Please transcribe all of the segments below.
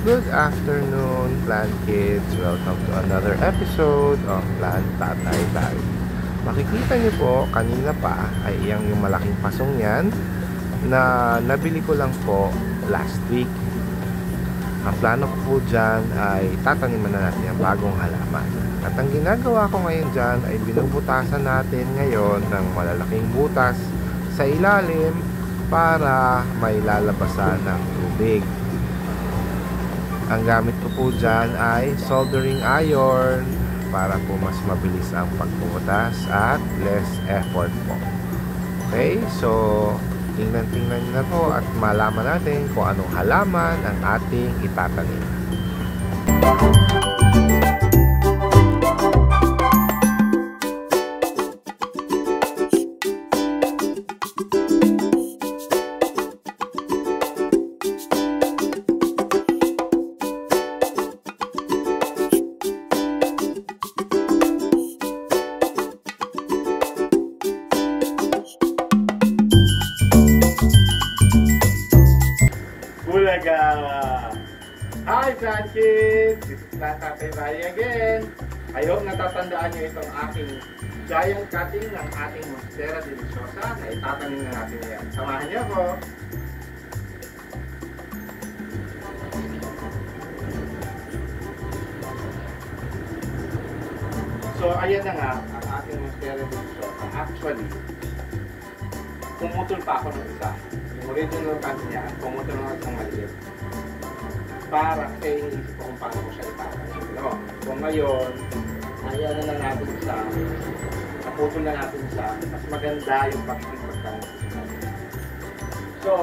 Good afternoon, Plant Kids. Welcome to another episode of Plant Tatay Tayo. Makikita niyo po, kanina pa ay yung malaking pasong yan na nabili ko lang po last week. Ang plano ko po dyan ay tataniman na natin yung bagong halaman. At ang ginagawa ko ngayon dyan ay binubutasan natin ngayon ng malalaking butas sa ilalim para may lalabasan ng tubig. Ang gamit ko po dyan ay soldering iron para po mas mabilis ang pagbubutas at less effort po. Okay, so tingnan na po at malaman natin kung anong halaman ang ating itatanim. Hi Plant Kids! This is Plant Tatay Tayo again. I hope natatandaan nyo itong aking giant cutting ng ating Monstera Deliciosa na itatanim na natin ngayon. Samahan niyo ako! So ayan na nga ang ating Monstera Deliciosa. Actually, pumutol pa ako ng isa. Yung original cut niya, pumutol ng isang maliit. Para kasi iniisip ko kung paano ko siya itatanim. No? So ngayon, ayan na lang natin isa. Naputol na natin isa. Mas maganda yung pagtanim. So,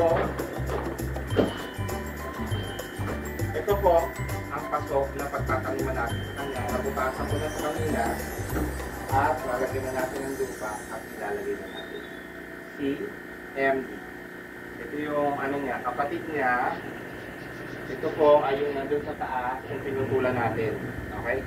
ito po ang pasok na pagtataniman natin sa kanya. Nabutasan ko na sa kanina. At lalagyan na natin ang lupa at ilalagay na natin si MD. Ito yung ano niya, kapatid niya. Ito po ay yung nandun sa taas yung pinutulan natin. Okay?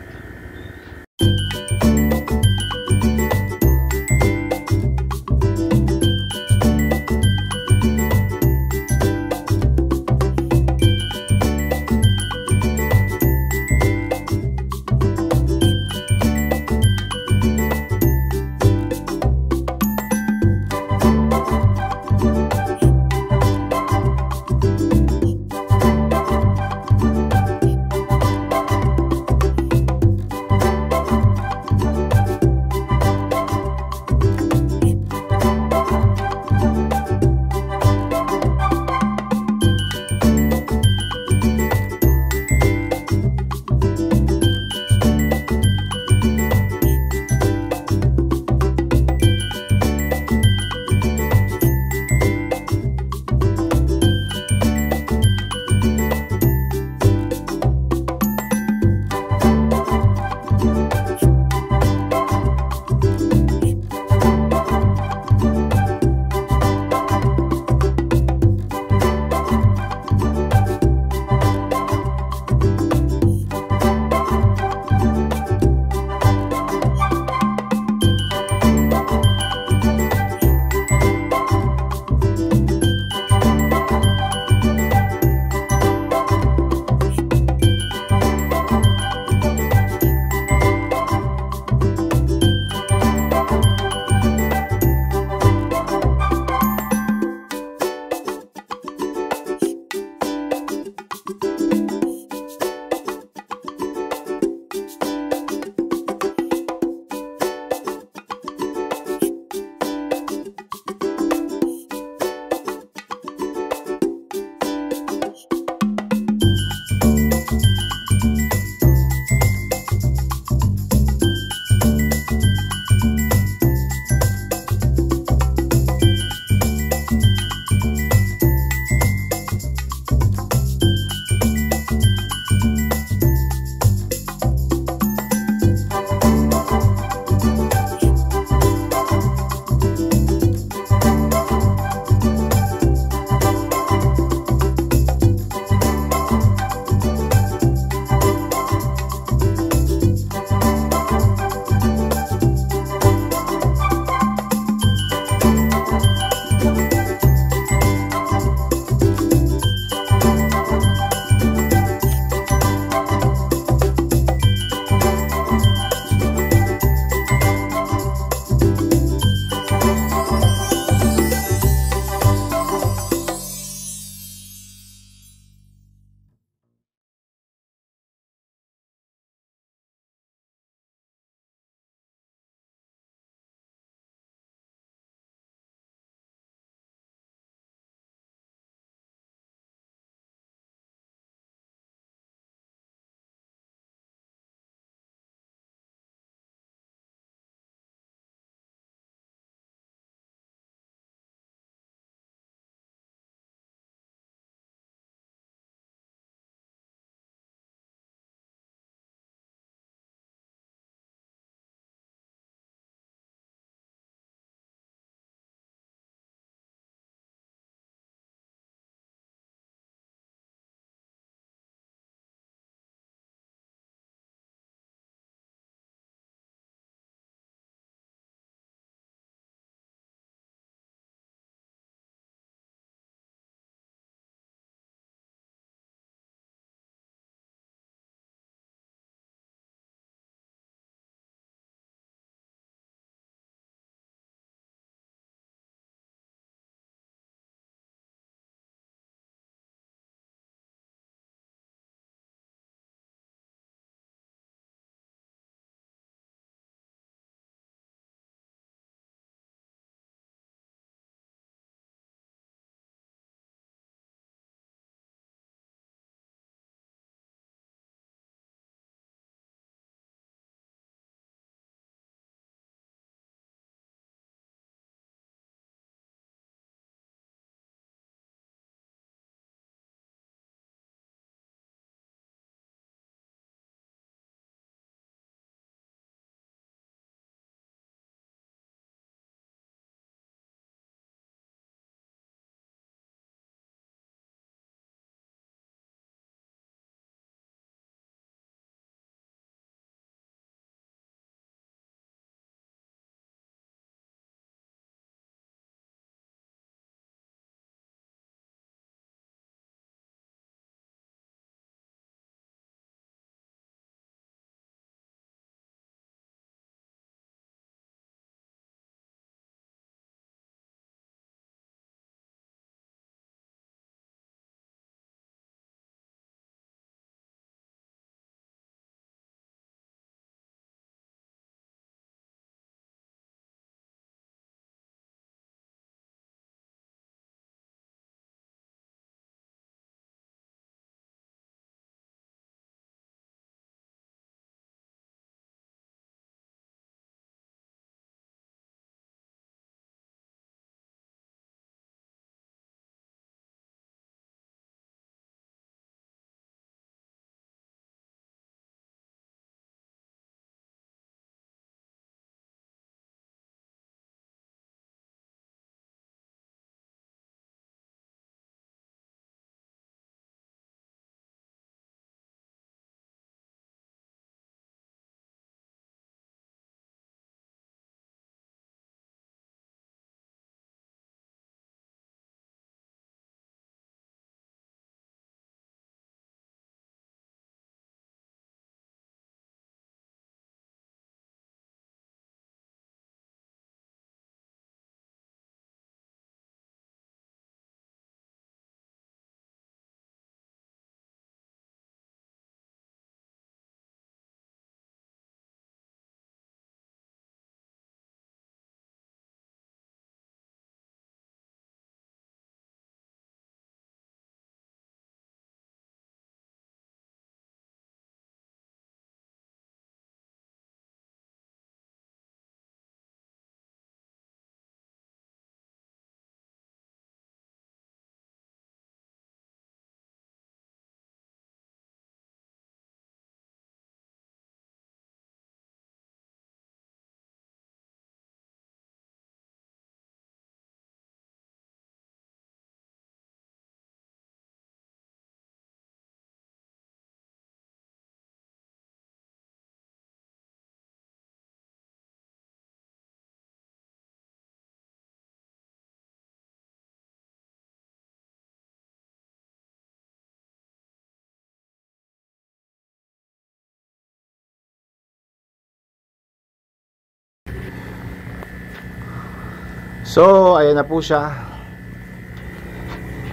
So, ayan na po siya.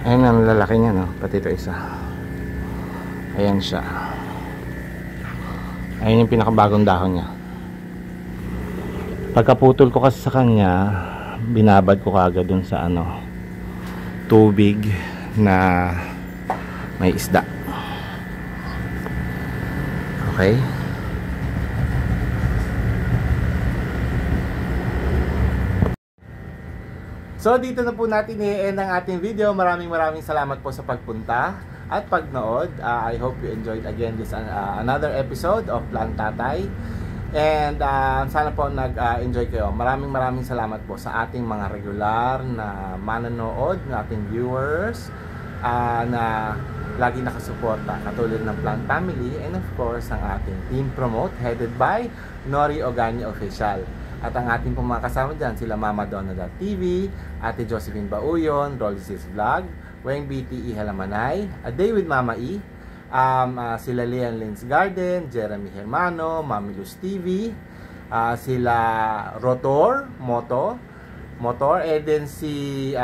Ayan ang lalaki niya, no? Pati ito isa. Ayan siya. Ayan yung pinakabagong dahon niya. Pagkaputol ko kasi sa kanya, binabad ko kagad dun sa tubig na may isda. Okay? So dito na po natin i-end ang ating video. Maraming salamat po sa pagpunta at pagnood. I hope you enjoyed again this another episode of Plant Tatay. And sana po nag-enjoy kayo. Maraming salamat po sa ating mga regular na manonood, na ating viewers na lagi nakasuporta, katulad ng Plant Family, and of course ang ating Team Promote headed by Nori Oganya Official. At ang ating pong mga kasama dyan, sila Mama Donna.tv, Ate Josephine Bauyon, Rolly's Vlog, Weng BTE Halamanay, A Day with Mama E, sila Leon Lynn's Garden, Jeremy Hermano, Mami Luz TV, sila Rotor Motor, and then si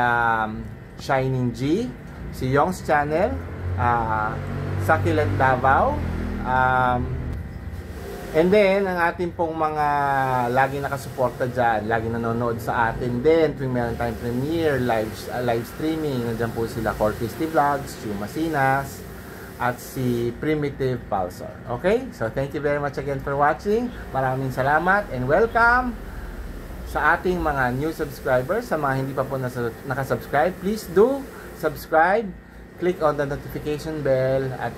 Shining G, si Young's Channel, Succulent Davao, and then ang ating pong mga lagi nakasuporta dyan, lagi nanonood sa atin din tuwing meron tayong premiere, live streaming. Nandiyan po sila Cortisty Vlogs, Chu Masinas, at si Primitive Pulsar. Okay? So thank you very much again for watching. Maraming salamat and welcome sa ating mga new subscribers. Sa mga hindi pa po nakasubscribe, please do subscribe, click on the notification bell, at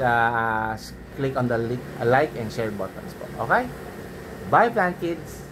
click on the like and share buttons po. Okay? Bye, Plant Kids!